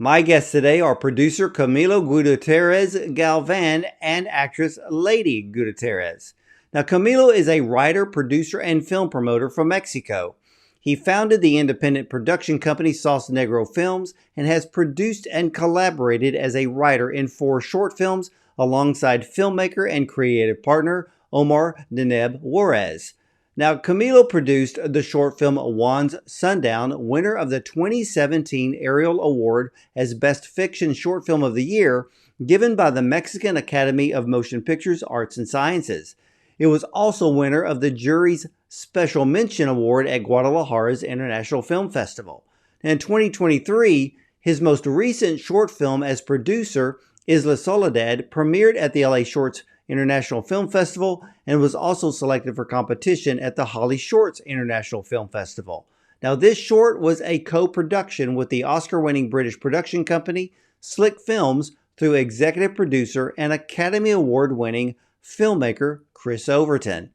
My guests today are producer Camilo Gutierrez Galvan and actress Leidi Gutierrez. Now, Camilo is a writer, producer, and film promoter from Mexico. He founded the independent production company Sauce Negro Films and has produced and collaborated as a writer in 4 short films alongside filmmaker and creative partner Omar Deneb Juarez. Now, Camilo produced the short film Juan's Sundown, winner of the 2017 Ariel Award as Best Fiction Short Film of the Year, given by the Mexican Academy of Motion Pictures, Arts and Sciences. It was also winner of the jury's Special Mention Award at Guadalajara's International Film Festival. In 2023, his most recent short film as producer, Isla Soledad, premiered at the HollyShorts International Film Festival and was also selected for competition at the HollyShorts International Film Festival. Now, this short was a co-production with the Oscar-winning British production company Slick Films through executive producer and Academy Award-winning filmmaker Chris Overton.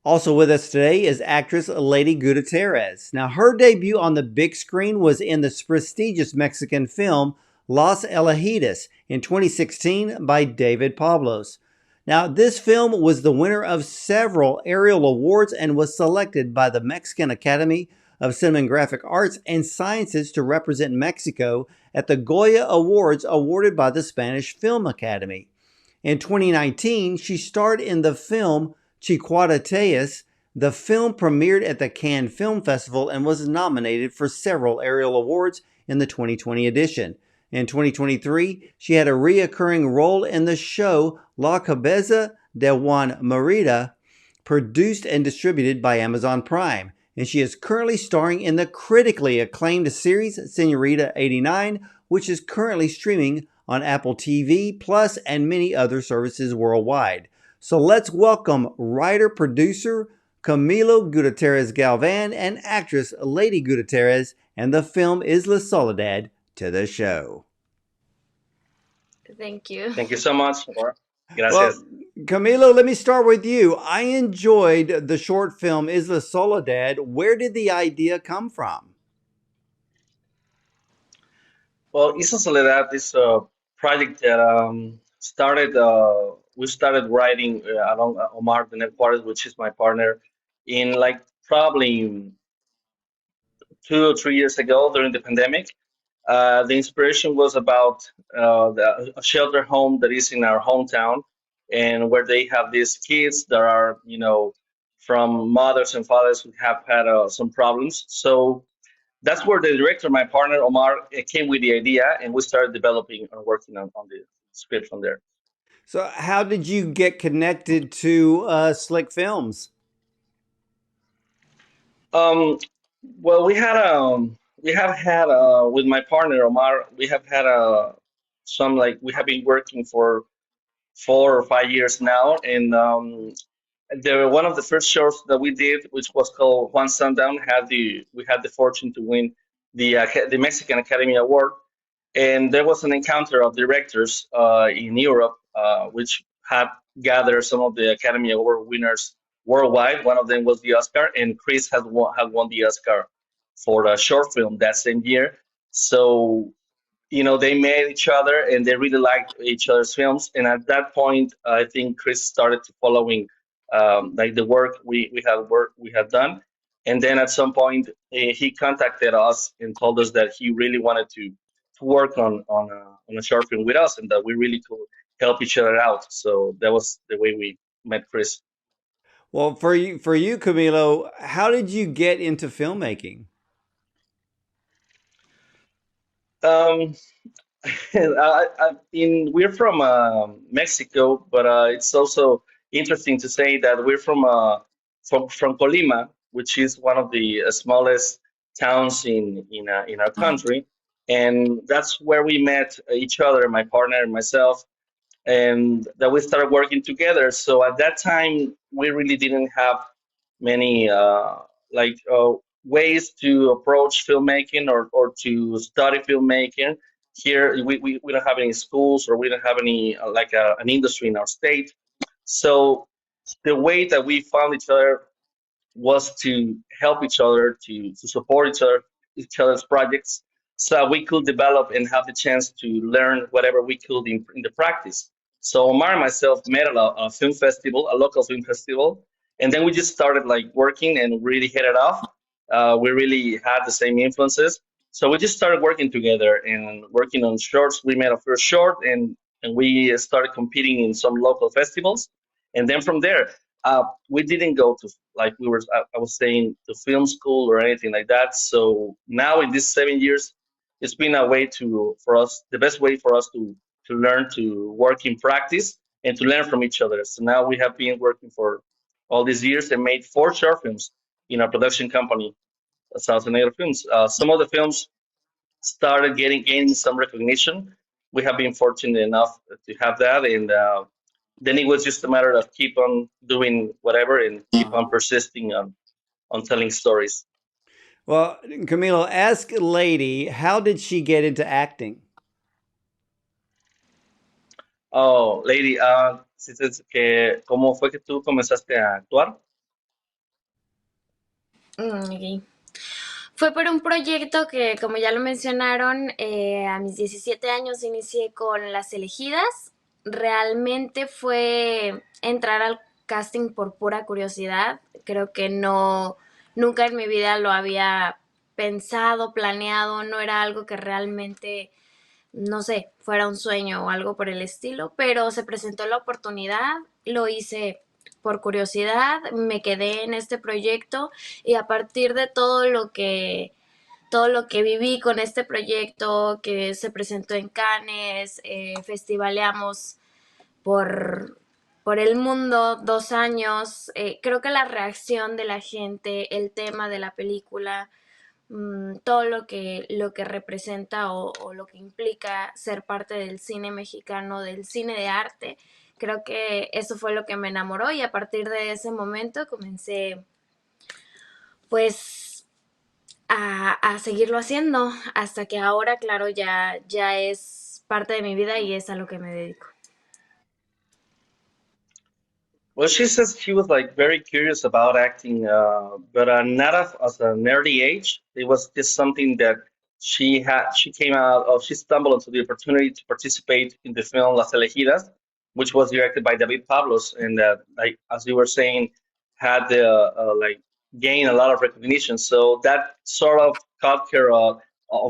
Also with us today is actress Leidi Gutierrez. Now, her debut on the big screen was in the prestigious Mexican film Los Elegidos in 2016 by David Pablos. Now, this film was the winner of several Ariel Awards and was selected by the Mexican Academy of Cinematographic Arts and Sciences to represent Mexico at the Goya Awards awarded by the Spanish Film Academy. In 2019, she starred in the film Chiquitateas. The film premiered at the Cannes Film Festival and was nominated for several Ariel Awards in the 2020 edition. In 2023, she had a recurring role in the show La Cabeza de Juan Merida, produced and distributed by Amazon Prime. And she is currently starring in the critically acclaimed series Señorita 89, which is currently streaming on Apple TV Plus and many other services worldwide. So let's welcome writer-producer Camilo Gutierrez Galvan and actress Leidi Gutierrez and the film Isla Soledad to the show. Thank you. Thank you so much. Gracias. Well, Camilo, let me start with you. I enjoyed the short film Isla Soledad. Where did the idea come from? Well, Isla Soledad is a project that started. We started writing along Omar Deneb Juarez, which is my partner, in like probably 2 or 3 years ago during the pandemic. The inspiration was about a shelter home that is in our hometown, and where they have these kids that are, from mothers and fathers who have had some problems. So that's where the director, my partner Omar, came with the idea, and we started developing and working on the script from there. So, how did you get connected to Slick Films? Um, well, we have had with my partner Omar, we have had some, like, we have been working for 4 or 5 years now, and one of the first shows that we did, which was called Juan Sundown, we had the fortune to win the Mexican Academy Award, and there was an encounter of directors in Europe, which had gathered some of the Academy Award winners worldwide. One of them was the Oscar, and Chris had won the Oscar for a short film that same year. So they met each other and they really liked each other's films. And at that point, I think Chris started to following like the work we had done. And then at some point, he contacted us and told us that he really wanted to work on a short film with us, and that we really could help each other out. So that was the way we met Chris. Well, for you, Camilo, how did you get into filmmaking? Um, we're from Mexico, but it's also interesting to say that we're from Colima, which is one of the smallest towns in our country, and that's where we met each other, my partner and myself, and that we started working together. So at that time, we really didn't have many like ways to approach filmmaking, or to study filmmaking. Here, we don't have any schools, or we don't have any an industry in our state. So the way that we found each other was to help each other, to support each other's projects. so we could develop and have the chance to learn whatever we could in the practice. So Omar and myself met at a film festival, a local film festival, and then we just started like working and really hit it off. We really had the same influences, so we just started working together and working on shorts. We made a first short, and we started competing in some local festivals, and then from there, we didn't go to like I was saying to film school or anything like that. So now in these 7 years, it's been a way to for us the best way for us to learn to work in practice and to learn from each other. So now we have been working for all these years and made 4 short films in our production company, Sauce Negro Films. Some of the films started gaining some recognition. We have been fortunate enough to have that, and then it was just a matter of keep on doing whatever and keep on persisting on telling stories. Well, Camilo, ask Lady, how did she get into acting? Oh, Lady, ¿cómo fue que tú comenzaste a actuar? Ok. Fue por un proyecto que, como ya lo mencionaron, a mis 17 años inicié con Las Elegidas. Realmente fue entrar al casting por pura curiosidad. Creo que no, nunca en mi vida lo había pensado, planeado, no era algo que realmente, no sé, fuera un sueño o algo por el estilo, pero se presentó la oportunidad, lo hice por curiosidad, me quedé en este proyecto y a partir de todo lo que viví con este proyecto que se presentó en Cannes, festivaleamos por, por el mundo 2 años, creo que la reacción de la gente, el tema de la película, todo lo que representa o lo que implica ser parte del cine mexicano, del cine de arte, creo que eso fue lo que me enamoró y a partir de ese momento comencé pues a seguirlo haciendo hasta que ahora, claro, ya es parte de mi vida y es a lo que me dedico. Well, she says she was like very curious about acting, but not as an early age. It was just something that she had. She came out of. She stumbled into the opportunity to participate in the film Las Elegidas, which was directed by David Pablos, and like as you were saying, had like gained a lot of recognition. So that sort of caught her off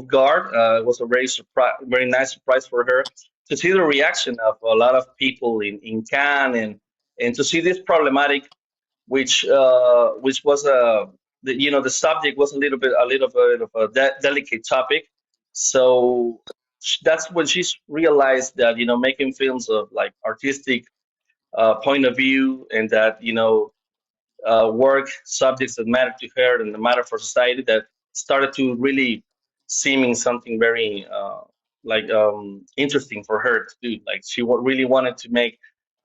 guard. It was a very nice surprise for her to see the reaction of a lot of people in Cannes and to see this problematic, which was the subject was a little bit of a delicate topic. So that's when she realized that making films of like artistic point of view and that work subjects that matter to her and that matter for society that started to really seeming something very interesting for her to do. Like she really wanted to make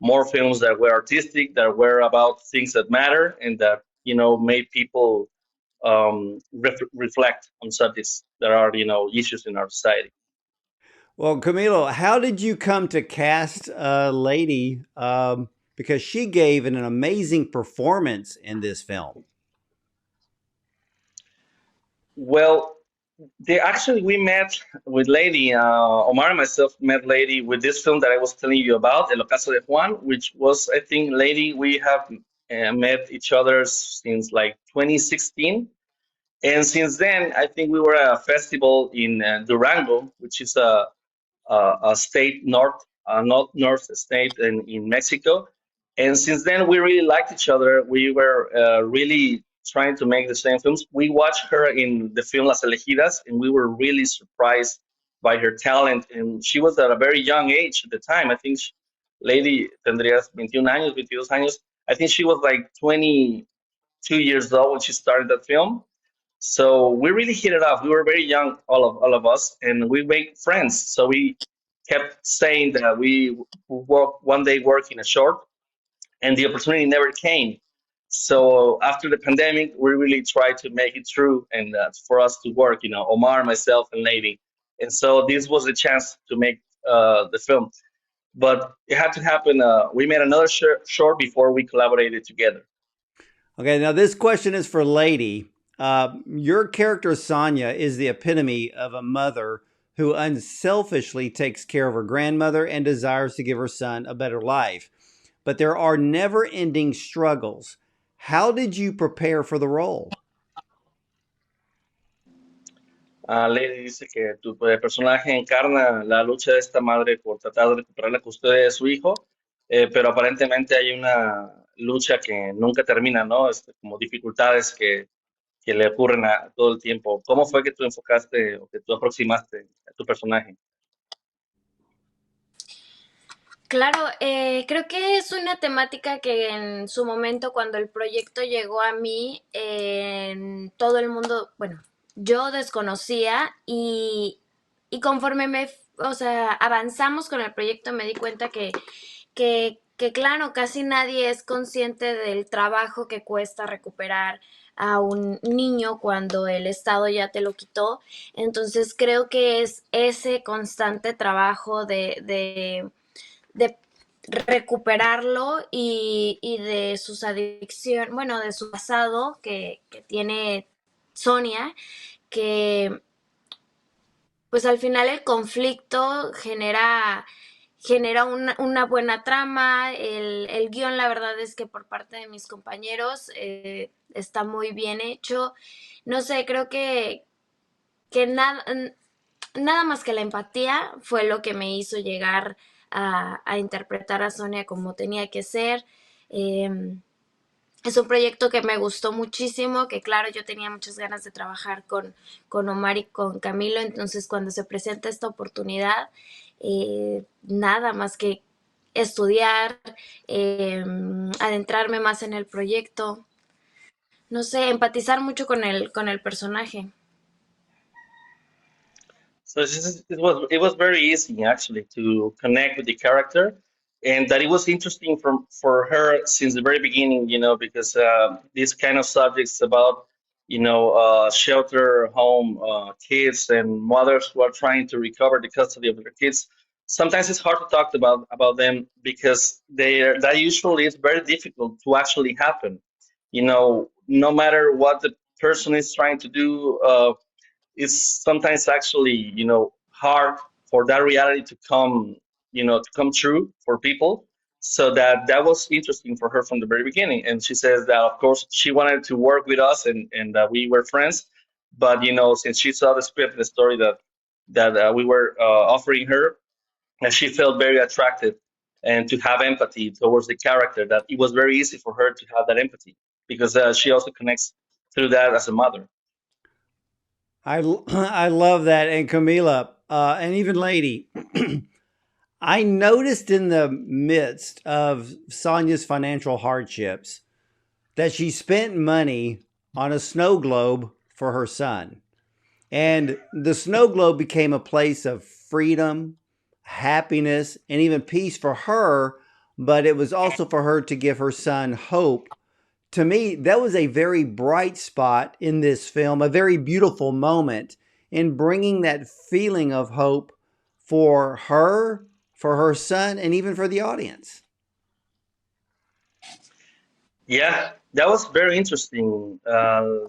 more films that were artistic, that were about things that matter, and that made people reflect on subjects that are issues in our society. Well, Camilo, how did you come to cast Lady? Because she gave an amazing performance in this film. Well, we met with Lady. Omar and myself met Lady with this film that I was telling you about, El Ocaso de Juan, which was, I think, Lady. We have met each other since like 2016, and since then, I think we were at a festival in Durango, which is a state north state in Mexico. And since then, we really liked each other. We were really trying to make the same films. We watched her in the film Las Elegidas, and we were really surprised by her talent. And she was at a very young age at the time. I think Lady tendría 21 años, 22 años. I think she was like 22 years old when she started that film. So we really hit it off. We were very young, all of us, and we made friends. So we kept saying that we work one day work in a short, and the opportunity never came. So after the pandemic, we really tried to make it true and for us to work. Omar, myself, and Lady, and so this was the chance to make the film. But it had to happen. We made another short before we collaborated together. Okay, now this question is for Lady. Your character, Sonia, is the epitome of a mother who unselfishly takes care of her grandmother and desires to give her son a better life. But there are never ending struggles. How did you prepare for the role? Leidi dice que tu personaje encarna la lucha de esta madre por tratar de recuperar la custodia de su hijo, pero aparentemente hay una lucha que nunca termina, ¿no? Como dificultades que le ocurren a todo el tiempo. ¿Cómo fue que tú enfocaste o que tú aproximaste a tu personaje? Claro, creo que es una temática que en su momento, cuando el proyecto llegó a mí, todo el mundo, bueno, yo desconocía y conforme o sea, avanzamos con el proyecto, me di cuenta que claro, casi nadie es consciente del trabajo que cuesta recuperar a un niño cuando el Estado ya te lo quitó. Entonces creo que es ese constante trabajo de recuperarlo y de sus adicciones, bueno, de su pasado que tiene Sonia, que pues al final el conflicto genera una buena trama, el guión la verdad es que por parte de mis compañeros está muy bien hecho, no sé, creo que nada más que la empatía fue lo que me hizo llegar a interpretar a Sonia como tenía que ser. Eh, es un proyecto que me gustó muchísimo, que claro, yo tenía muchas ganas de trabajar con Omar y con Camilo, entonces cuando se presenta esta oportunidad, nada más que estudiar, adentrarme más en el proyecto, no sé, empatizar mucho con el personaje. So it was very easy actually to connect with the character, and that it was interesting for her since the very beginning. Because these kind of subjects about shelter, home, kids, and mothers who are trying to recover the custody of their kids. Sometimes it's hard to talk about them because that usually is very difficult to actually happen. No matter what the person is trying to do. It's sometimes actually hard for that reality to come true for people, so that was interesting for her from the very beginning. And she says that of course she wanted to work with us, and that we were friends, but since she saw the script, the story that we were offering her, and she felt very attracted and to have empathy towards the character, that it was very easy for her to have that empathy because she also connects through that as a mother. I love that. And Camila, and even Leidi, I noticed in the midst of Sonia's financial hardships that she spent money on a snow globe for her son. And the snow globe became a place of freedom, happiness, and even peace for her, but it was also for her to give her son hope. To me, that was a very bright spot in this film, a very beautiful moment in bringing that feeling of hope for her son, and even for the audience. Yeah, that was very interesting.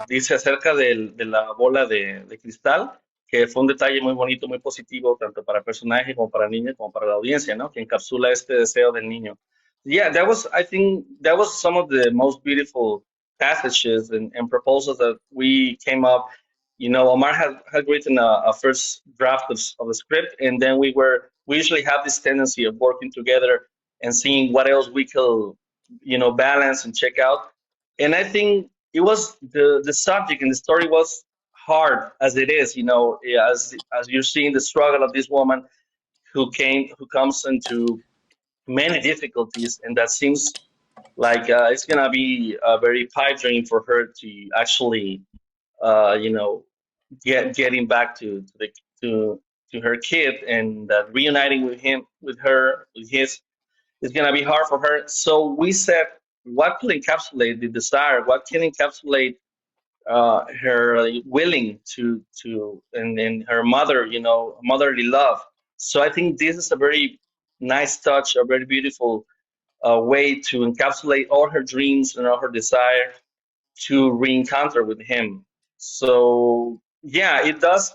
Dice acerca de la bola de cristal, que fue un detalle muy bonito, muy positivo, tanto para el personaje como para el niño, como para la audiencia, ¿no? Que encapsula este deseo del niño. Yeah, I think that was some of the most beautiful passages and proposals that we came up. Omar had written a first draft of the script, and then we usually have this tendency of working together and seeing what else we could balance and check out. And I think it was the subject and the story was hard as it is, as you're seeing the struggle of this woman who comes into many difficulties, and that seems like it's gonna be a very pipe dream for her to actually you know getting back to to her kid, and that reuniting with his is going to be hard for her. So we said, what could encapsulate the desire? What can encapsulate her willing and her mother, motherly love? So I think this is a very nice touch, a very beautiful way to encapsulate all her dreams and all her desire to re-encounter with him. So yeah, it does.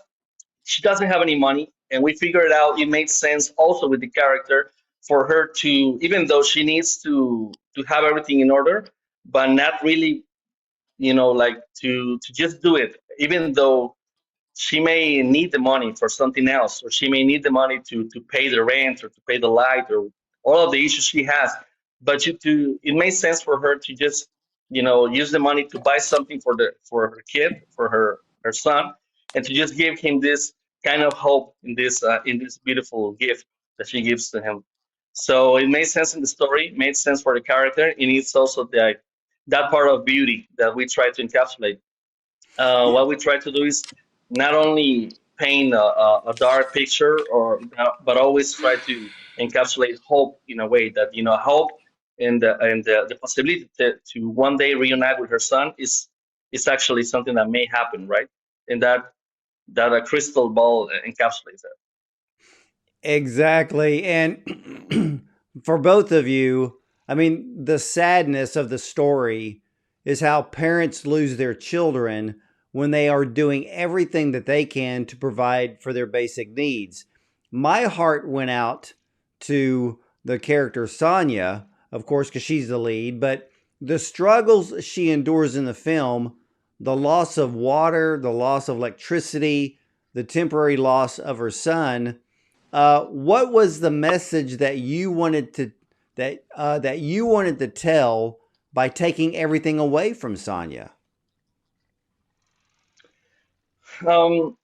She doesn't have any money, and we figured out it made sense also with the character for her to, even though she needs to have everything in order, but not really, like to just do it, even though she may need the money for something else, or she may need the money to pay the rent or to pay the light or all of the issues she has. But it made sense for her to just use the money to buy something for her kid, for her son, and to just give him this kind of hope in this beautiful gift that she gives to him. So it made sense in the story, made sense for the character, and it's also that part of beauty that we try to encapsulate. What we try to do is not only paint a dark picture, but always try to encapsulate hope in a way that hope and the possibility to one day reunite with her son is actually something that may happen, right? And that a crystal ball encapsulates that. Exactly. And for both of you, I mean, the sadness of the story is how parents lose their children when they are doing everything that they can to provide for their basic needs. My heart went out to the character Sonia, of course, because she's the lead, but the struggles she endures in the film, the loss of water, the loss of electricity, the temporary loss of her son. What was the message that you wanted to that you wanted to tell by taking everything away from Sonya? Um,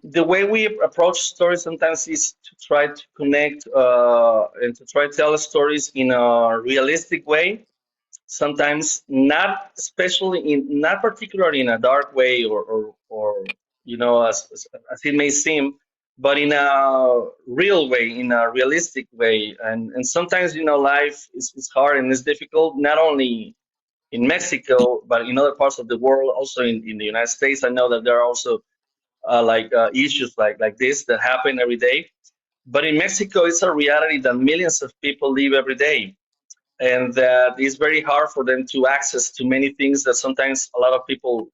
the way we approach stories sometimes is to try to connect and to try to tell stories in a realistic way, sometimes not, especially in not particularly in a dark way, or as it may seem, but in a real way, in a realistic way. And sometimes life is hard and it's difficult, not only in Mexico but in other parts of the world, also in the United States. I know that there are also issues like this that happen every day, but in Mexico it's a reality that millions of people live every day, and that it's very hard for them to access to many things that sometimes a lot of people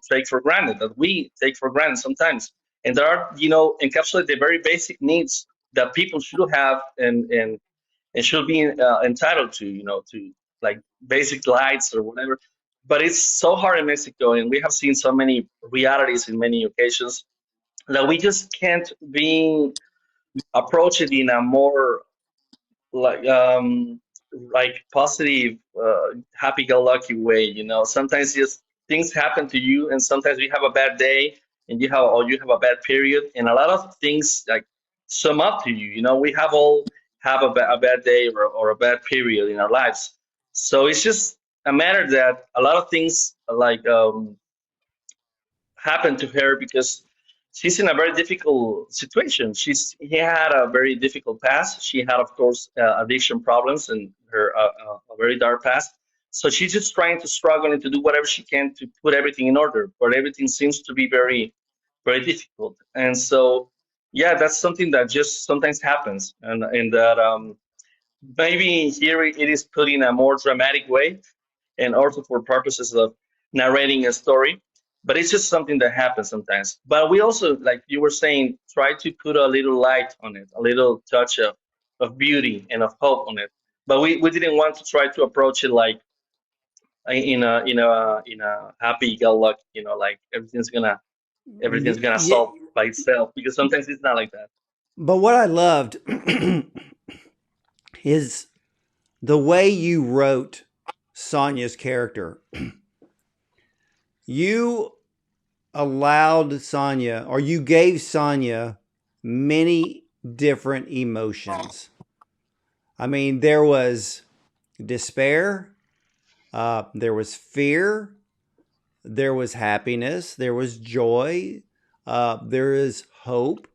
take for granted, that we take for granted sometimes. And there are encapsulate the very basic needs that people should have, and should be entitled to, to, like, basic lights or whatever. But it's so hard in Mexico, and we have seen so many realities in many occasions that we just can't be approach it in a more like um like positive, happy-go-lucky way. Sometimes just things happen to you, and sometimes you have a bad day, and you have a bad period, and a lot of things like sum up to you. We have all have a bad day, or a bad period in our lives. So it's just a matter that a lot of things happened to her because she's in a very difficult situation. He had a very difficult past. She had, of course, addiction problems and her a very dark past. So she's just trying to struggle and to do whatever she can to put everything in order, but everything seems to be very, very difficult. And so, yeah, that's something that just sometimes happens, and that maybe here it is put in a more dramatic way, and also for purposes of narrating a story. But it's just something that happens sometimes. But we also, like you were saying, try to put a little light on it, a little touch of beauty and of hope on it. But we didn't want to try to approach it like in a happy-go-lucky, like everything's gonna Yeah, solve by itself, because sometimes it's not like that. but what I loved is the way you wrote Sonya's character. You allowed Sonya, or you gave Sonya many different emotions. I mean, there was despair, there was fear, there was happiness, there was joy, there is hope,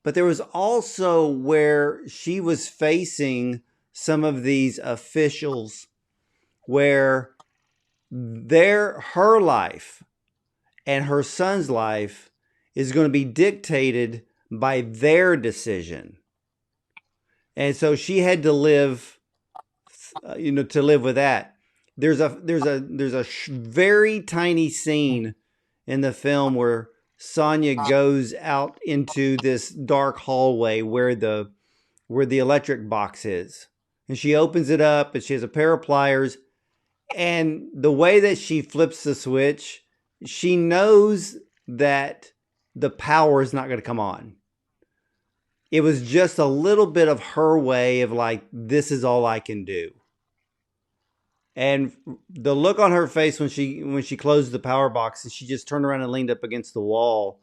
but there was also where she was facing some of these officials where her life and her son's life is going to be dictated by their decision. And so she had to live, to live with that. there's a very tiny scene in the film where Sonia goes out into this dark hallway where the electric box is. And she opens it up and she has a pair of pliers. And the way that she flips the switch, she knows that the power is not going to come on. It was just a little bit of her way of like, this is all I can do. And the look on her face when she closed the power box and she just turned around and leaned up against the wall,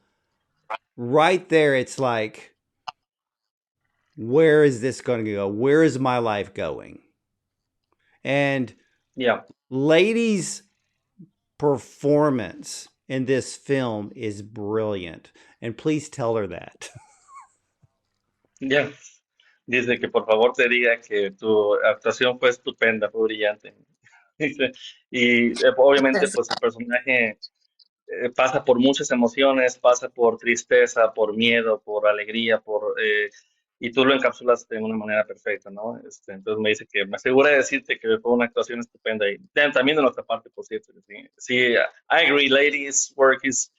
right there, it's like, where is this going to go? Where is my life going? And Yeah. Leidi's performance in this film is brilliant. And please tell her that. Ya. Dice que por favor te diga que tu actuación fue estupenda, fue brillante. Dice, y obviamente pues el personaje pasa por muchas emociones, pasa por tristeza, por miedo, por alegría, y tú lo encapsulas de una manera perfecta, ¿no? Entonces me dice que me asegura de decirte que fue una actuación estupenda y también de nuestra parte, por cierto. Sí, sí, I agree, Ladies' work is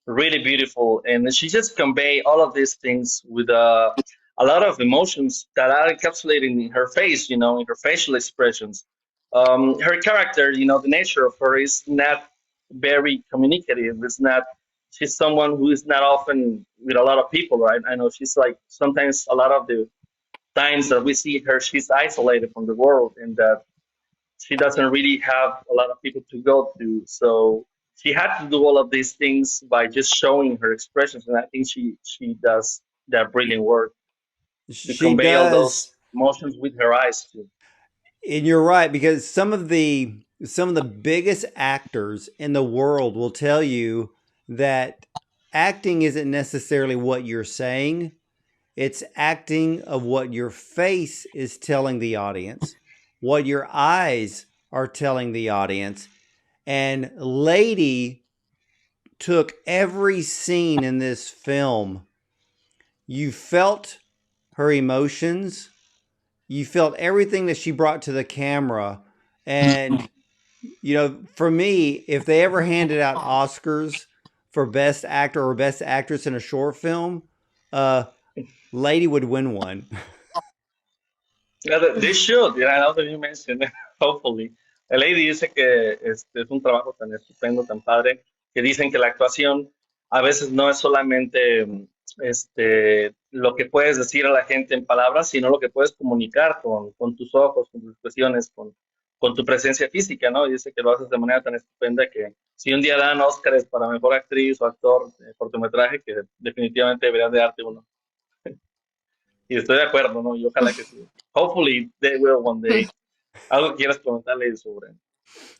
really beautiful and she just convey all of these things with a lot of emotions that are encapsulated in her face, you know, in her facial expressions. Her character, you know, the nature of her is not very communicative. It's not. She's someone who is not often with a lot of people, right? I know she's like sometimes a lot of the times that we see her, she's isolated from the world, and that she doesn't really have a lot of people to go to. So she had to do all of these things by just showing her expressions, and I think she does that brilliant work to She convey all does. those emotions with her eyes too. And you're right, because some of the biggest actors in the world will tell you that acting isn't necessarily what you're saying. It's acting of what your face is telling the audience, what your eyes are telling the audience. And Leidi took every scene in this film. You felt her emotions. You felt everything that she brought to the camera. And, for me, if they ever handed out Oscars for Best Actor or Best Actress in a short film, Leidi would win one. Yeah, they should, yeah, now that you mentioned it, hopefully. Lady dice que es un trabajo tan estupendo, tan padre, que dicen que la actuación a veces no es solamente lo que puedes decir a la gente en palabras, sino lo que puedes comunicar con tus ojos, con tus expresiones, con tu presencia física, ¿no? Y dice que lo haces de manera tan estupenda que si un día dan Óscares para mejor actriz o actor de cortometraje, que definitivamente deberían de darte uno. Y estoy de acuerdo, ¿no? Y ojalá que sí. Hopefully they will one day. ¿Algo que quieras comentarle sobre?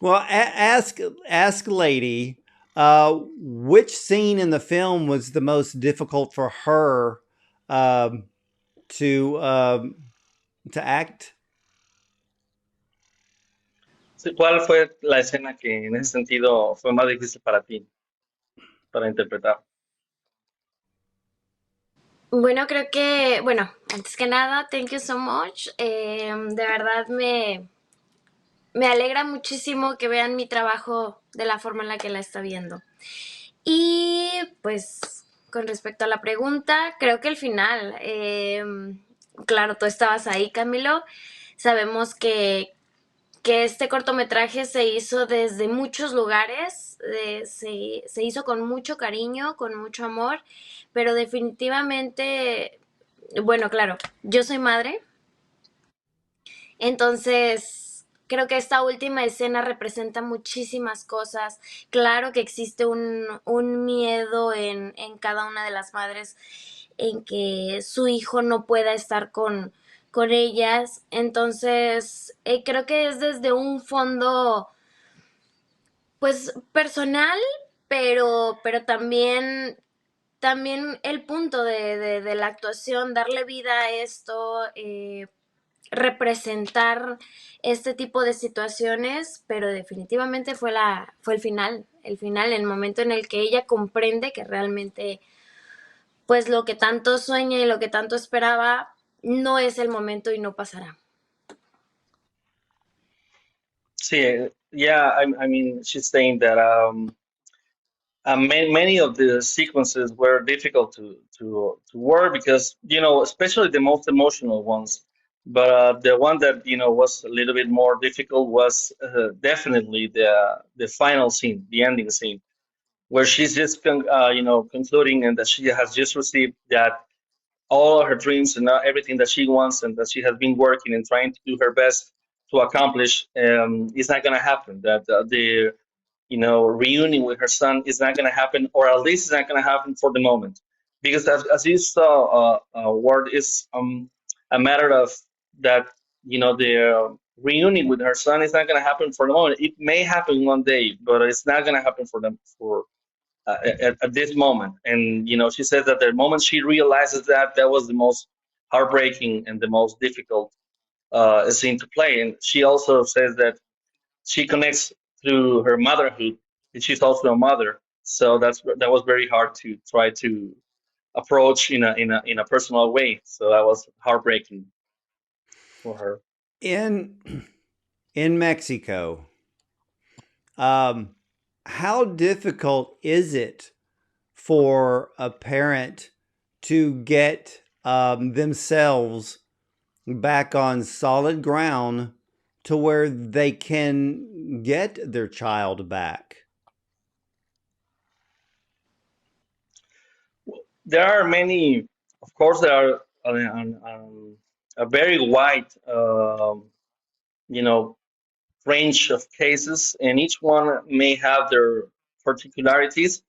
Well, ask Lady, which scene in the film was the most difficult for her um, to act? Sí, ¿cuál fue la escena que en ese sentido fue más difícil para ti, para interpretar? Bueno, creo que, bueno, antes que nada, thank you so much. De verdad me alegra muchísimo que vean mi trabajo de la forma en la que la está viendo. Y pues con respecto a la pregunta, creo que el final, claro, tú estabas ahí, Camilo. Sabemos que este cortometraje se hizo desde muchos lugares, se hizo con mucho cariño, con mucho amor, pero definitivamente, bueno, claro, yo soy madre, entonces creo que esta última escena representa muchísimas cosas. Claro que existe un miedo en cada una de las madres en que su hijo no pueda estar con ellas. Entonces, creo que es desde un fondo, pues, personal, pero también el punto de la actuación, darle vida a esto, representar este tipo de situaciones, pero definitivamente fue el final, el momento en el que ella comprende que realmente, pues lo que tanto sueña y lo que tanto esperaba, no es el momento y no pasará. Sí, yeah, I mean, she's saying that many of the sequences were difficult to work because especially the most emotional ones. But the one that was a little bit more difficult was definitely the final scene, the ending scene, where she's just concluding and that she has just received that all her dreams and everything that she wants and that she has been working and trying to do her best to accomplish is not going to happen. That the reunion with her son is not going to happen, or at least it's not going to happen for the moment, because as you saw, Ward is a matter of that. The reunion with her son is not going to happen for the moment. It may happen one day, but it's not going to happen for them for at this moment. And she says that the moment she realizes that was the most heartbreaking and the most difficult scene to play. And she also says that she connects through her motherhood, and she's also a mother. So that was very hard to try to approach in a personal way. So that was heartbreaking for her. In Mexico, how difficult is it for a parent to get themselves back on solid ground to where they can get their child back? There are many, of course, there are a very wide, you know, range of cases, and each one may have their particularities.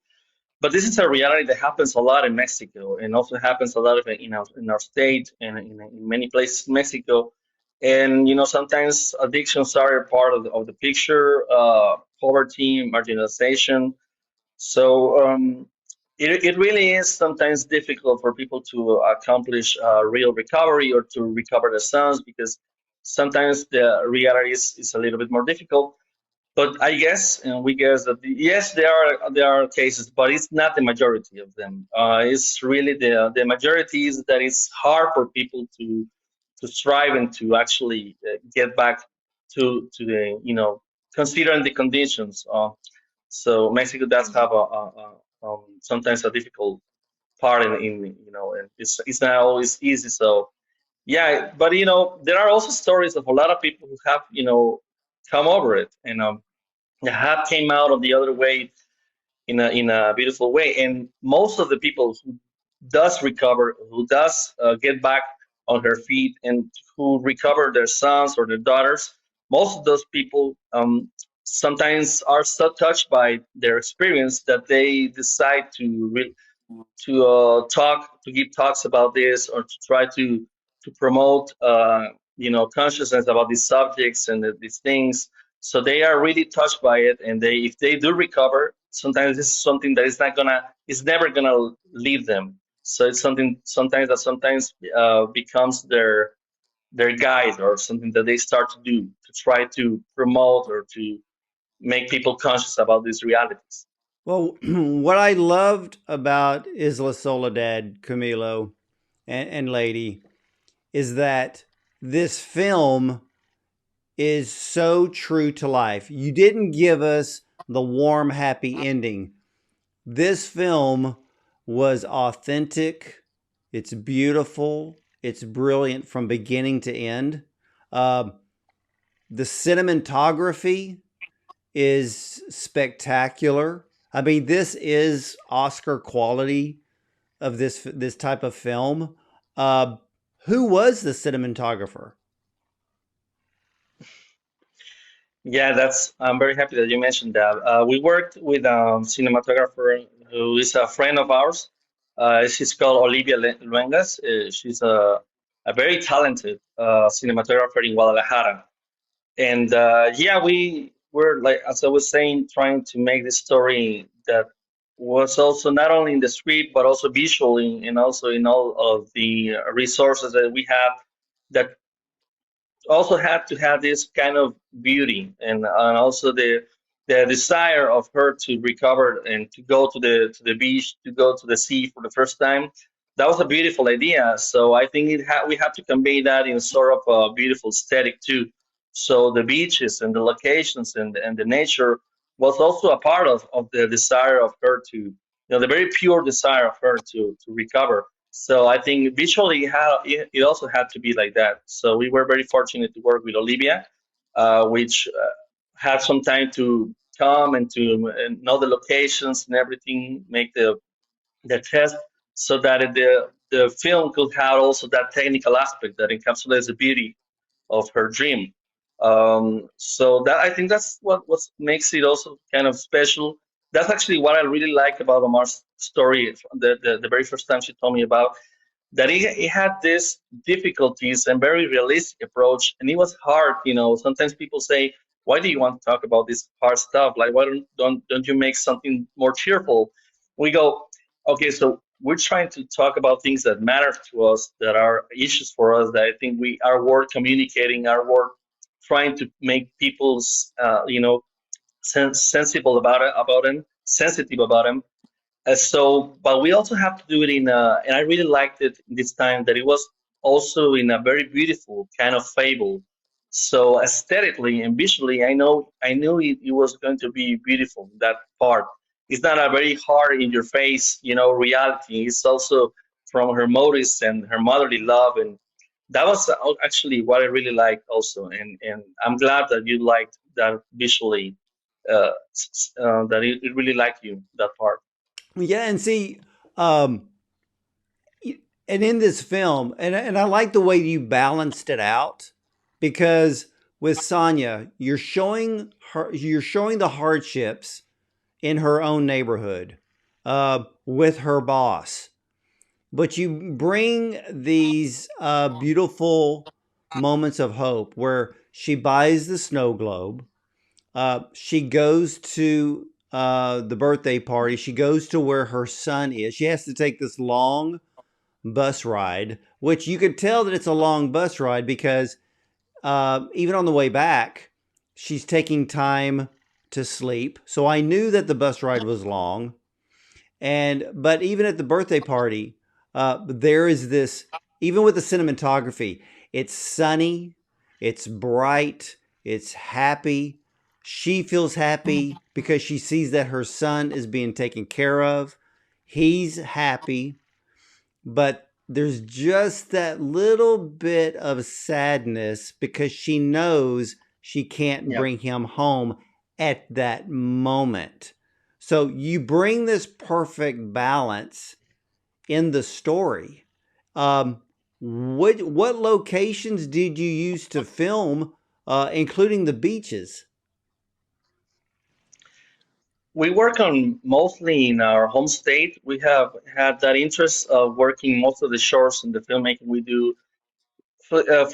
But this is a reality that happens a lot in Mexico, and also happens a lot of it in our state and in many places in Mexico. And sometimes addictions are a part of the picture, poverty, marginalization. So it really is sometimes difficult for people to accomplish real recovery or to recover the sons, because sometimes the reality is a little bit more difficult. But I guess, and we guess that yes, there are cases, but it's not the majority of them. It's really the majority is that it's hard for people to strive and to actually get back to the considering the conditions. So Mexico does have sometimes a difficult part and it's not always easy. So yeah, but there are also stories of a lot of people who have come over it, and have came out of the other way in a beautiful way. And most of the people who does recover, who does get back on her feet, and who recover their sons or their daughters, most of those people sometimes are so touched by their experience that they decide to talk, to give talks about this, or to try to promote consciousness about these subjects and these things. So they are really touched by it, and they if they do recover, sometimes this is something that is never gonna leave them. So it's something sometimes becomes their guide, or something that they start to do to try to promote or to make people conscious about these realities. Well, what I loved about Isla Soledad, Camilo, and Leidi, is that this film is so true to life. You didn't give us the warm, happy ending. This film was authentic. It's beautiful. It's brilliant from beginning to end. Uh, the cinematography is spectacular. I mean, this is Oscar quality of this type of film. Uh, who was the cinematographer? Yeah, I'm very happy that you mentioned that. We worked with a cinematographer who is a friend of ours. She's called Olivia Luengas. She's a very talented cinematographer in Guadalajara. And yeah, we were, like, as I was saying, trying to make this story that was also not only in the script, but also visually, and also in all of the resources that we have, that also had to have this kind of beauty, and also the desire of her to recover and to go to the beach, to go to the sea for the first time. That was a beautiful idea. So I think we have to convey that in sort of a beautiful aesthetic too. So the beaches and the locations and the nature was also a part of the desire of her to, the very pure desire of her to recover. So I think visually it also had to be like that. So we were very fortunate to work with Olivia, which had some time to come and to know the locations and everything, make the test, so that the film could have also that technical aspect that encapsulates the beauty of her dream. So that I think that's what makes it also kind of special. That's actually what I really like about Omar's story. The very first time she told me about that he had these difficulties and very realistic approach, and it was hard. Sometimes people say, why do you want to talk about this hard stuff? Like, why don't you make something more cheerful? We go, okay, so we're trying to talk about things that matter to us, that are issues for us, that I think we are worth communicating, are worth trying to make people's sensible about them, sensitive about them. But we also have to do it and I really liked it this time that it was also in a very beautiful kind of fable. So aesthetically and visually, I knew it was going to be beautiful. That part, it's not a very hard in your face, reality. It's also from her motives and her motherly love, and that was actually what I really liked also. And I'm glad that you liked that visually. That it really liked you that part. Yeah, and see, um, and in this film, and I like the way you balanced it out, because with Sonia, you're showing the hardships in her own neighborhood, with her boss, but you bring these beautiful moments of hope where she buys the snow globe. She goes to the birthday party. She goes to where her son is. She has to take this long bus ride, which you could tell that it's a long bus ride because even on the way back, she's taking time to sleep. So I knew that the bus ride was long. But even at the birthday party, there is this, even with the cinematography, it's sunny, it's bright, it's happy. She feels happy because she sees that her son is being taken care of. He's happy, but there's just that little bit of sadness because she knows she can't Yeah. bring him home at that moment. So you bring this perfect balance in the story. What locations did you use to film, including the beaches? We work on mostly in our home state. We have had that interest of working most of the shorts and the filmmaking we do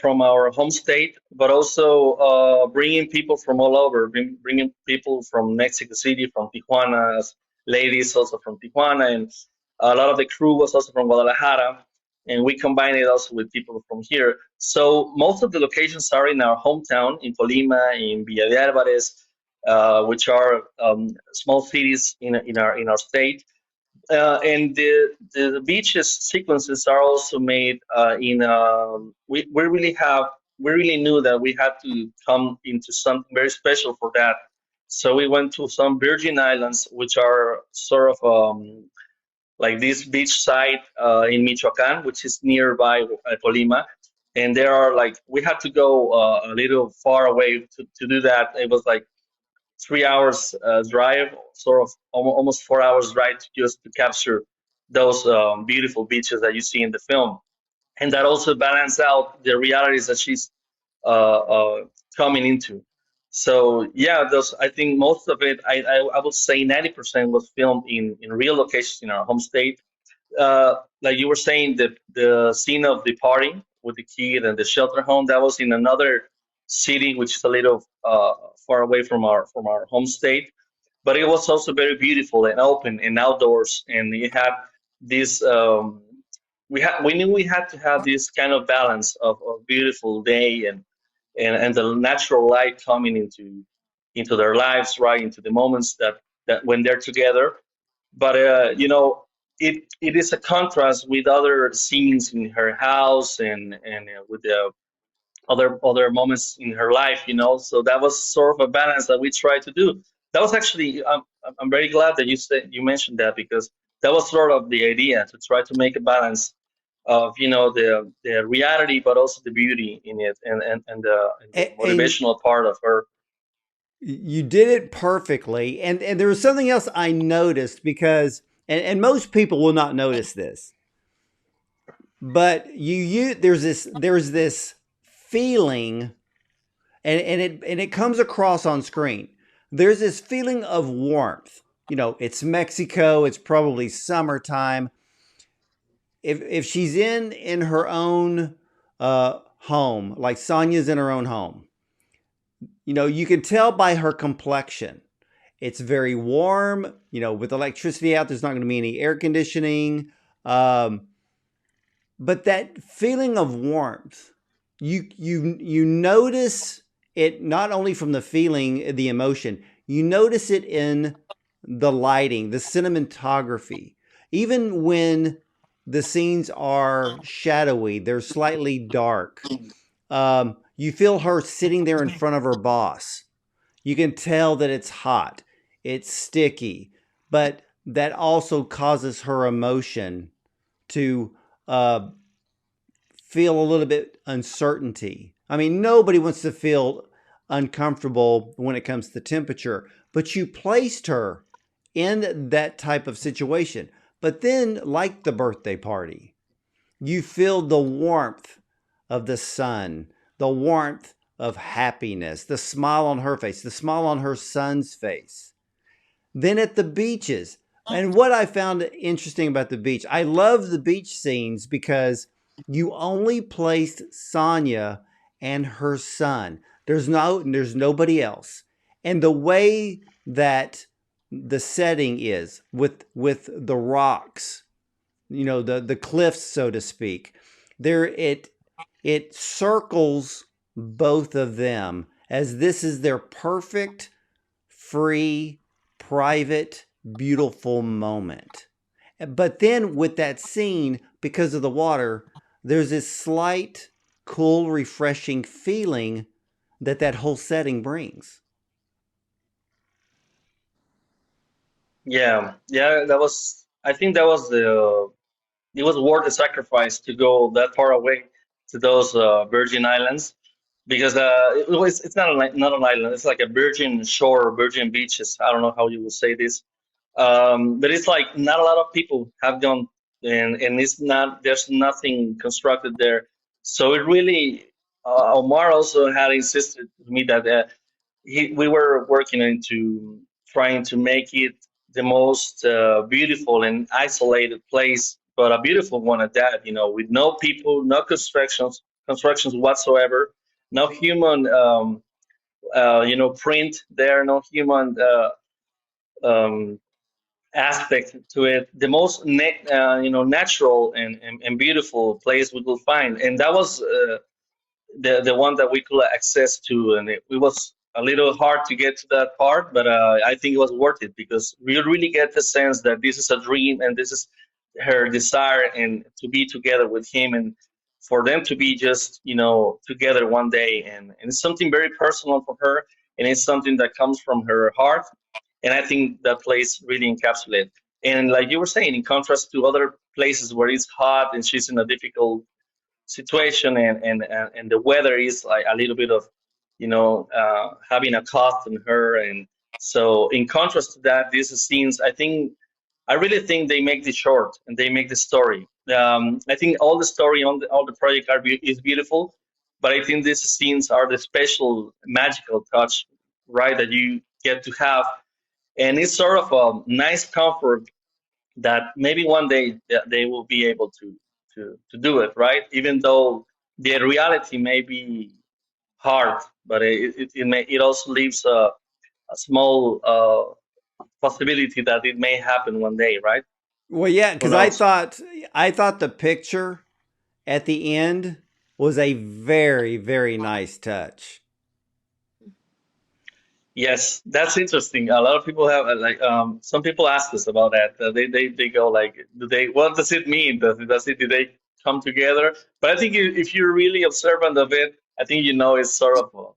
from our home state, but also bringing people from all over, bringing people from Mexico City, from Tijuana, as ladies also from Tijuana, and a lot of the crew was also from Guadalajara, and we combined it also with people from here. So most of the locations are in our hometown, in Colima, in Villa de Álvarez, which are small cities in our state, and the beaches sequences are also made in we really knew that we had to come into something very special for that. So we went to some Virgin Islands, which are sort of like this beach site in Michoacan, which is nearby Colima. And there are like we had to go a little far away to do that. It was like 3 hours drive, sort of almost 4 hours drive just to capture those beautiful beaches that you see in the film, and that also balance out the realities that she's coming into. So yeah, those I think most of it, I would say 90% was filmed in real locations in our home state. Like you were saying, the scene of the party with the kid and the shelter home, that was in another city, which is a little far away from our home state. But it was also very beautiful and open and outdoors, and it had this. We knew we had to have this kind of balance of beautiful day and the natural light coming into their lives, right into the moments that when they're together. But it is a contrast with other scenes in her house and with other moments in her life, you know. So that was sort of a balance that we tried to do. That was actually I'm very glad that you mentioned that, because that was sort of the idea, to try to make a balance of, you know, the reality but also the beauty in it, and the And motivational part of her. you did it perfectly. And there was something else I noticed because, and most people will not notice this, but there's this feeling, and it comes across on screen. There's this feeling of warmth. You know, it's Mexico. It's probably summertime. If she's in her own home, like Sonia's in her own home, you know, you can tell by her complexion. It's very warm. You know, with electricity out, there's not going to be any air conditioning. But that feeling of warmth, you notice it not only from the feeling, the emotion. You notice it in the lighting, the cinematography. Even when the scenes are shadowy, they're slightly dark. You feel her sitting there in front of her boss. You can tell that it's hot, it's sticky, but that also causes her emotion to uh, feel a little bit uncertainty. I mean, nobody wants to feel uncomfortable when it comes to temperature, but you placed her in that type of situation. But then, like the birthday party, you feel the warmth of the sun, the warmth of happiness, the smile on her face, the smile on her son's face. Then at the beaches, and what I found interesting about the beach, I love the beach scenes because you only placed Sonia and her son. There's nobody else. And the way that the setting is with the rocks, you know, the cliffs, so to speak, there it circles both of them as this is their perfect, free, private, beautiful moment. But then with that scene, because of the water, there's this slight, cool, refreshing feeling that whole setting brings. Yeah, yeah, that was. I think that was the. It was worth the sacrifice to go that far away to those Virgin Islands, because it's not not an island. It's like a virgin shore, virgin beaches. I don't know how you would say this, but it's like not a lot of people have gone, and it's not. There's nothing constructed there, so it really. Omar also had insisted to me that we were working into trying to make it the most beautiful and isolated place, but a beautiful one at that. You know, with no people, no constructions whatsoever, no human, you know, print there, no human um, aspect to it. The most, you know, natural and beautiful place we could find, and that was. The one that we could access to, and it was a little hard to get to that part, but I think it was worth it, because we really get the sense that this is a dream and this is her desire, and to be together with him, and for them to be just, you know, together one day, and it's something very personal for her, and it's something that comes from her heart, and I think that place really encapsulates. And like you were saying, in contrast to other places where it's hot and she's in a difficult situation, and the weather is like a little bit of, you know, having a cost on her, and so in contrast to that, these scenes, I really think they make the short and they make the story. I think all the story on all the project is beautiful, but I think these scenes are the special magical touch, right, that you get to have, and it's sort of a nice comfort that maybe one day they will be able to do it, right? Even though the reality may be hard, but it also leaves a small possibility that it may happen one day, right? Well, yeah, Who because knows? I thought the picture at the end was a very, very nice touch. Yes, that's interesting. A lot of people have some people ask us about that. They go like, do they? What does it mean? Does it? Do they come together? But I think if you're really observant of it, I think you know it's sort of a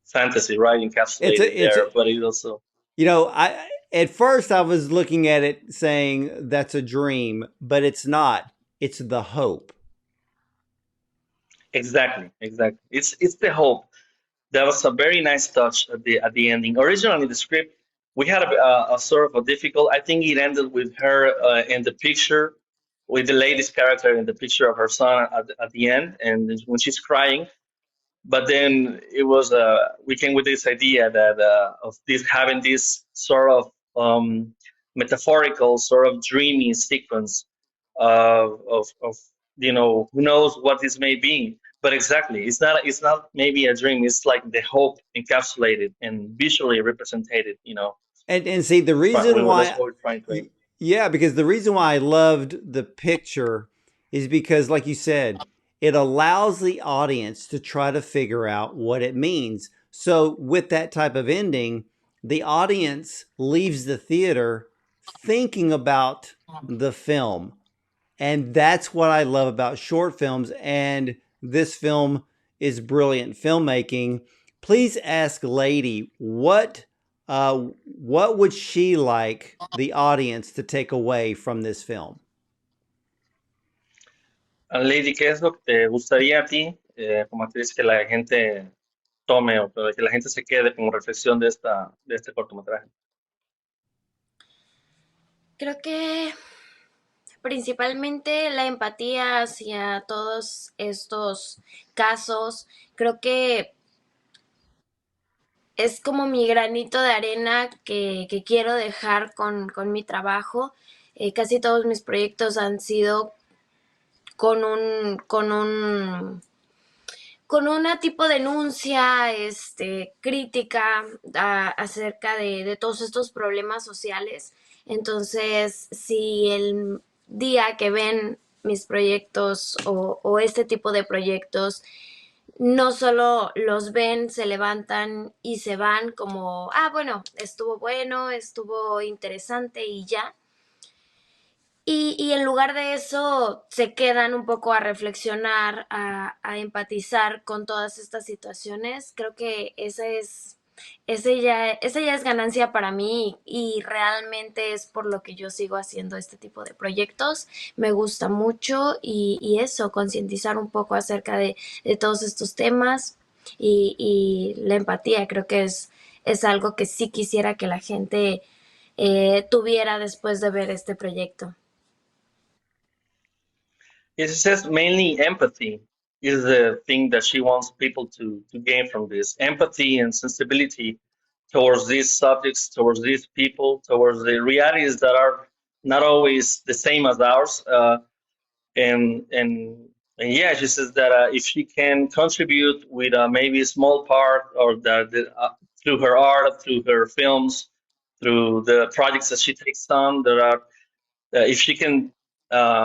fantasy, right, It's encapsulated a, it's there, a, but it also I at first I was looking at it saying that's a dream, but it's not. It's the hope. exactly. It's the hope. That was a very nice touch at the ending. Originally, the script we had a sort of a difficult. I think it ended with her in the picture, with the lady's character in the picture of her son at the end, and when she's crying. But then it was we came with this idea that of this having this sort of metaphorical, sort of dreamy sequence of who knows what this may be. But exactly, it's not maybe a dream. It's like the hope encapsulated and visually represented. And see the reason That's why what we're trying to aim. yeah, because the reason why I loved the picture is because like you said, it allows the audience to try to figure out what it means. So with that type of ending, the audience leaves the theater thinking about the film. And that's what I love about short films. And this film is brilliant filmmaking. Please ask Leidi what would she like the audience to take away from this film? Lady, ¿qué es lo que te gustaría a ti, como actriz, que la gente tome o que la gente se quede como reflexión de este cortometraje? Creo que principalmente la empatía hacia todos estos casos. Creo que es como mi granito de arena que quiero dejar con mi trabajo. Casi todos mis proyectos han sido con con una tipo de denuncia, crítica acerca de todos estos problemas sociales. Entonces, si el día que ven mis proyectos o este tipo de proyectos, no solo los ven, se levantan y se van como, bueno, estuvo interesante y ya, y en lugar de eso se quedan un poco a reflexionar, a empatizar con todas estas situaciones. Creo que esa ya es ganancia para mí y realmente es por lo que yo sigo haciendo este tipo de proyectos. Me gusta mucho y eso, concientizar un poco acerca de todos estos temas y la empatía. Creo que es algo que sí quisiera que la gente tuviera después de ver este proyecto. It says mainly empathy is the thing that she wants people to gain from this. Empathy and sensibility towards these subjects, towards these people, towards the realities that are not always the same as ours. And and and yeah, she says that if she can contribute with maybe a small part, or through her art, through her films, through the projects that she takes on, there are if she can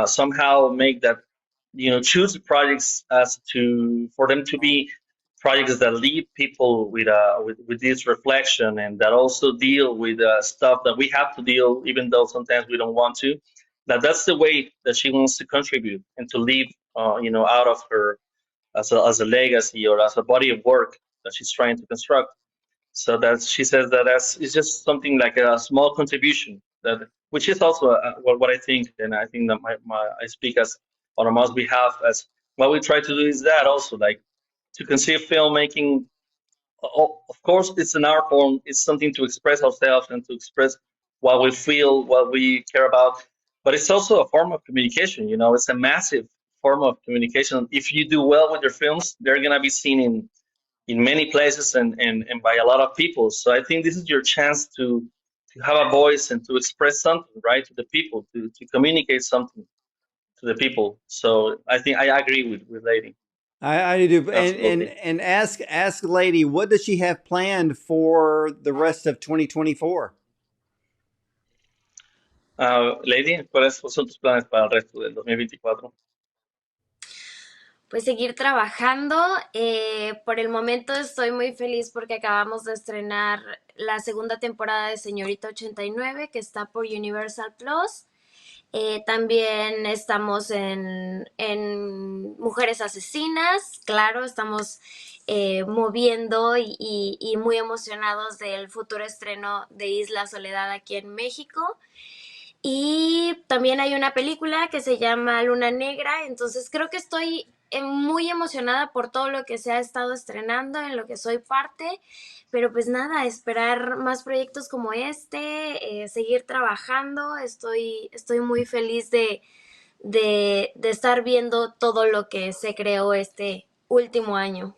somehow make that, choose the projects as to for them to be projects that leave people with this reflection, and that also deal with stuff that we have to deal, even though sometimes we don't want to. That's the way that she wants to contribute and to leave, out of her as a legacy or as a body of work that she's trying to construct. So that she says that it's just something like a small contribution, that which is also what I think, and I think that I speak as on Omar's behalf, as what we try to do is that also, like, to conceive filmmaking. Of course, it's an art form. It's something to express ourselves and to express what we feel, what we care about. But it's also a form of communication. It's a massive form of communication. If you do well with your films, they're gonna be seen in many places and by a lot of people. So I think this is your chance to have a voice and to express something, right, to the people, to communicate something to the people. So I think I agree with Lady. I do, Absolutely. and ask Leidi what does she have planned for the rest of 2024. Lady, ¿cuáles son tus planes para el resto del 2024? Pues seguir trabajando. Por el momento estoy muy feliz porque acabamos de estrenar la segunda temporada de Señorita 89, que está por Universal Plus. También estamos en Mujeres Asesinas, claro, estamos moviendo y muy emocionados del futuro estreno de Isla Soledad aquí en México. Y también hay una película que se llama Luna Negra, entonces creo que estoy muy emocionada por todo lo que se ha estado estrenando, en lo que soy parte, pero pues nada, esperar más proyectos como este, seguir trabajando, estoy muy feliz de estar viendo todo lo que se creó este último año.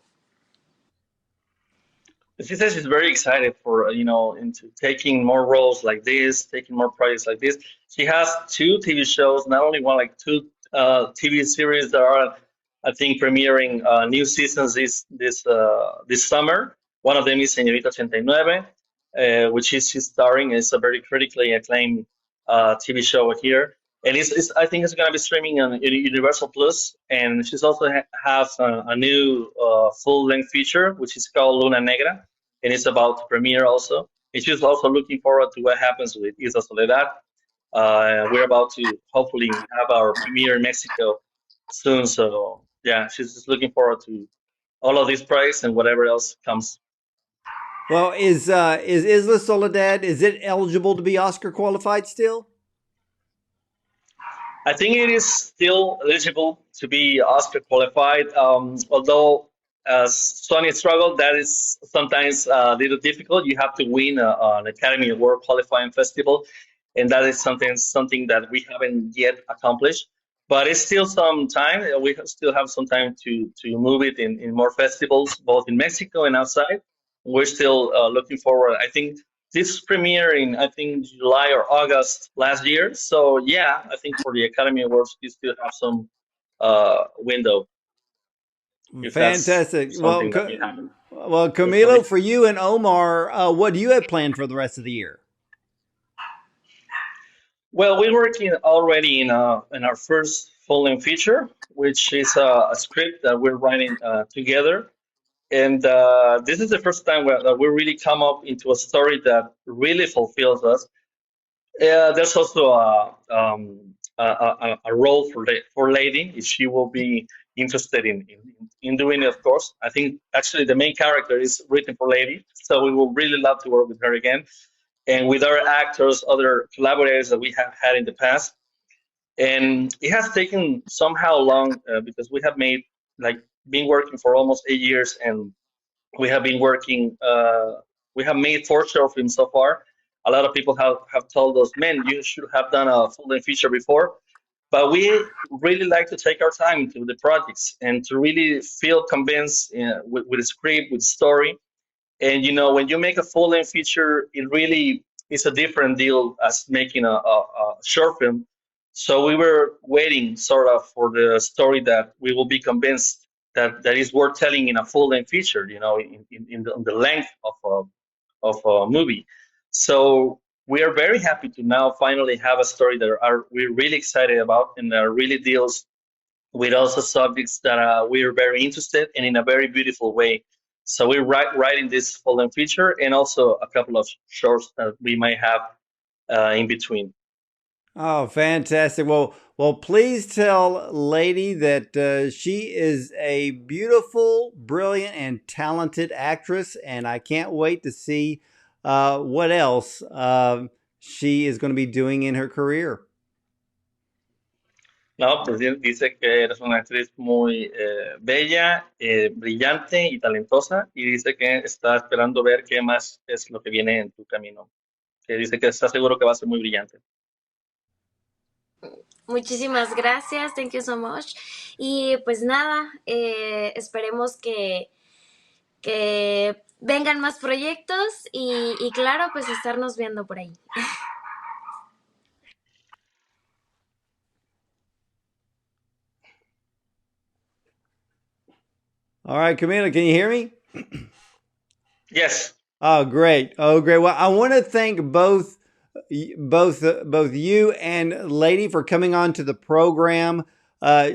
She says she's very excited for into taking more roles like this, taking more projects like this. She has two TV shows, not only one, like two TV series that are, I think, premiering new seasons this summer. One of them is Señorita 89, which is she's starring. It's a very critically acclaimed TV show here, and it's I think it's going to be streaming on Universal Plus. And she's also has a new full length feature, which is called Luna Negra, and it's about to premiere also. And she's also looking forward to what happens with Isla Soledad. We're about to hopefully have our premiere in Mexico soon. So yeah, she's just looking forward to all of these projects and whatever else comes. Well, is Isla Soledad, is it eligible to be Oscar qualified still? I think it is still eligible to be Oscar qualified, although as Sony struggled, that is sometimes a little difficult. You have to win an Academy Award qualifying festival, and that is something that we haven't yet accomplished. But it's still some time. We still have some time to move it in more festivals, both in Mexico and outside. We're still looking forward. I think this premiere in I think July or August last year. So yeah, I think for the Academy Awards we still have some window if that's Fantastic. something that we haven't. Well, Hopefully. Camilo, for you and Omar, what do you have planned for the rest of the year? Well, we're working already in our first full-length feature, which is a script that we're writing together. And this is the first time that we really come up into a story that really fulfills us. There's also a role for Lady if she will be interested in doing it. Of course, I think actually the main character is written for Lady, so we will really love to work with her again, and with other actors, other collaborators that we have had in the past. And it has taken somehow long because we have made like been working for almost 8 years, and we have been working. We have made 4 short films so far. A lot of people have told us, "Man, you should have done a full-length feature before." But we really like to take our time into the projects and to really feel convinced with the script, with story. And when you make a full-length feature, it really is a different deal as making a short film. So we were waiting sort of for the story that we will be convinced that is worth telling in a full-length feature, in the length of a movie. So we are very happy to now finally have a story that we're really excited about and that really deals with also subjects that we're very interested in a very beautiful way. So we're writing this full-length feature and also a couple of shorts that we might have in between. Oh, fantastic. Well, please tell Lady that she is a beautiful, brilliant, and talented actress, and I can't wait to see what else she is going to be doing in her career. No, pues dice que eres una actriz muy bella, brillante y talentosa, y dice que está esperando ver qué más es lo que viene en tu camino. Que dice que está seguro que va a ser muy brillante. Muchísimas gracias, thank you so much. Y pues nada, esperemos que vengan más proyectos y claro, pues estarnos viendo por ahí. All right, Camila, can you hear me? Yes. Oh, great. Oh, great. Well, I want to thank both you and Lady for coming on to the program,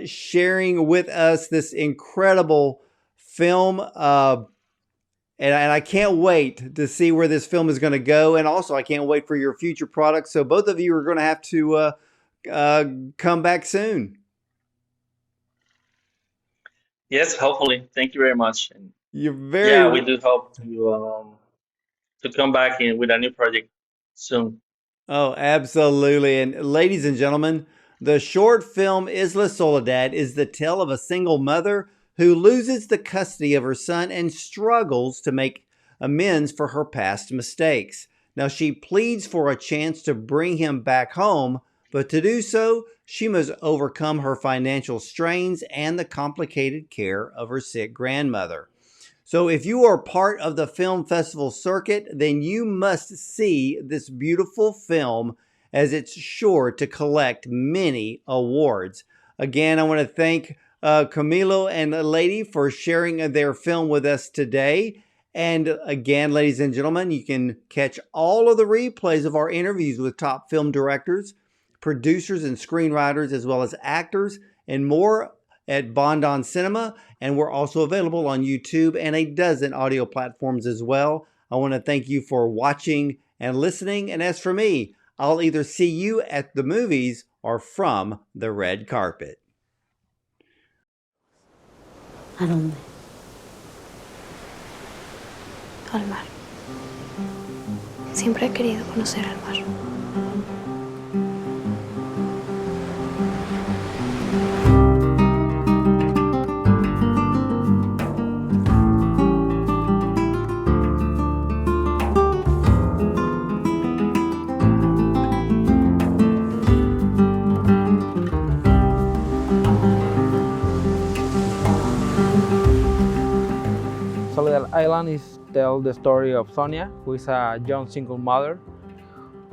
sharing with us this incredible film. And I can't wait to see where this film is going to go. And also, I can't wait for your future products. So both of you are going to have to come back soon. Yes, hopefully. Thank you very much. And You're very yeah, we do hope to come back in with a new project soon. Oh, absolutely. And ladies and gentlemen, the short film Isla Soledad is the tale of a single mother who loses the custody of her son and struggles to make amends for her past mistakes. Now, she pleads for a chance to bring him back home, but to do so, she must overcome her financial strains and the complicated care of her sick grandmother. So if you are part of the film festival circuit, then you must see this beautiful film as it's sure to collect many awards. Again, I want to thank Camilo and Leidi for sharing their film with us today. And again, ladies and gentlemen, you can catch all of the replays of our interviews with top film directors, producers, and screenwriters, as well as actors and more at Bondon Cinema, and we're also available on YouTube and a dozen audio platforms as well. I want to thank you for watching and listening, and as for me, I'll either see you at the movies or from the red carpet. ¿A dónde? Al mar. Siempre he querido conocer el mar. Soledad Island is tell the story of Sonia, who is a young single mother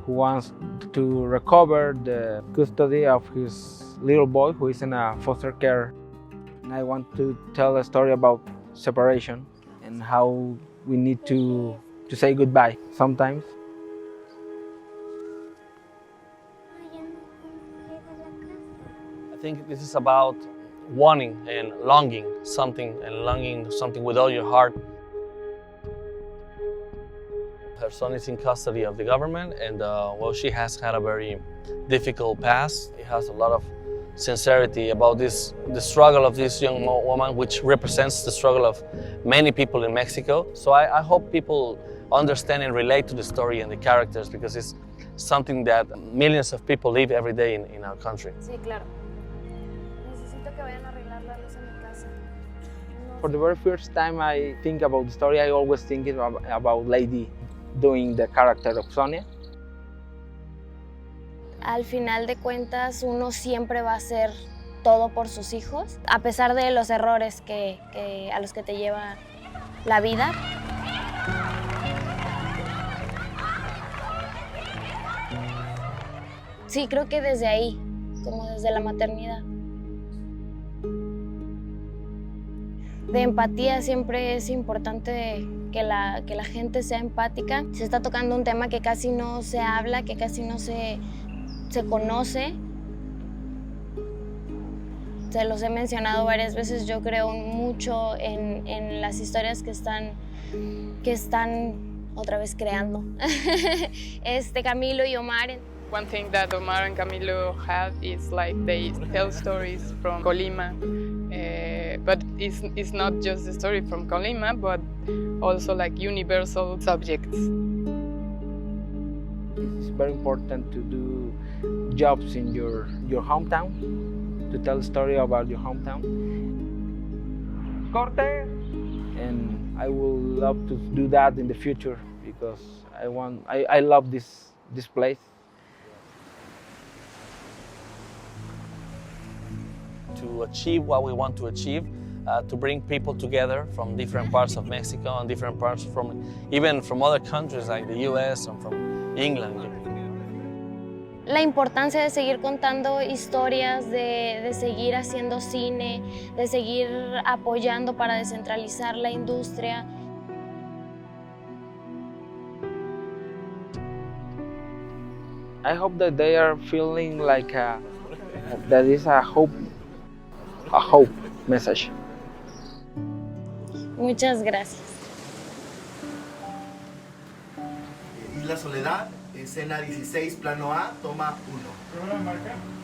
who wants to recover the custody of his little boy who is in a foster care. And I want to tell a story about separation and how we need to say goodbye sometimes. I think this is about wanting and longing something with all your heart. Her son is in custody of the government, and well, she has had a very difficult past. It has a lot of sincerity about the struggle of this young woman, which represents the struggle of many people in Mexico. So I hope people understand and relate to the story and the characters, because it's something that millions of people live every day in our country. Sí, claro. Necesito que vayan a arreglar la luz en mi casa. For the very first time I think about the story, I always think about Leidi doing the character of Sonia. Al final de cuentas, uno siempre va a hacer todo por sus hijos, a pesar de los errores a los que te lleva la vida. Sí, creo que desde ahí, como desde la maternidad. De empatía siempre es importante que la gente sea empática. Se está tocando un tema que casi no se habla, que casi no se conoce. Se los he mencionado varias veces, yo creo mucho en las historias que están otra vez creando. Camilo y Omar. One thing that Omar and Camilo have is like they tell stories from Colima, but it's not just a story from Colima, but also like universal subjects. It's very important to do jobs in your hometown, to tell a story about your hometown. Corte! And I will love to do that in the future, because I love this place. To achieve what we want to achieve, to bring people together from different parts of Mexico and different parts even from other countries like the US and from England. La importancia de seguir contando historias, de seguir haciendo cine, de seguir apoyando para descentralizar la industria. I hope that they are feeling like that is a hope message. Muchas gracias. Isla Soledad, escena 16, plano A, toma 1.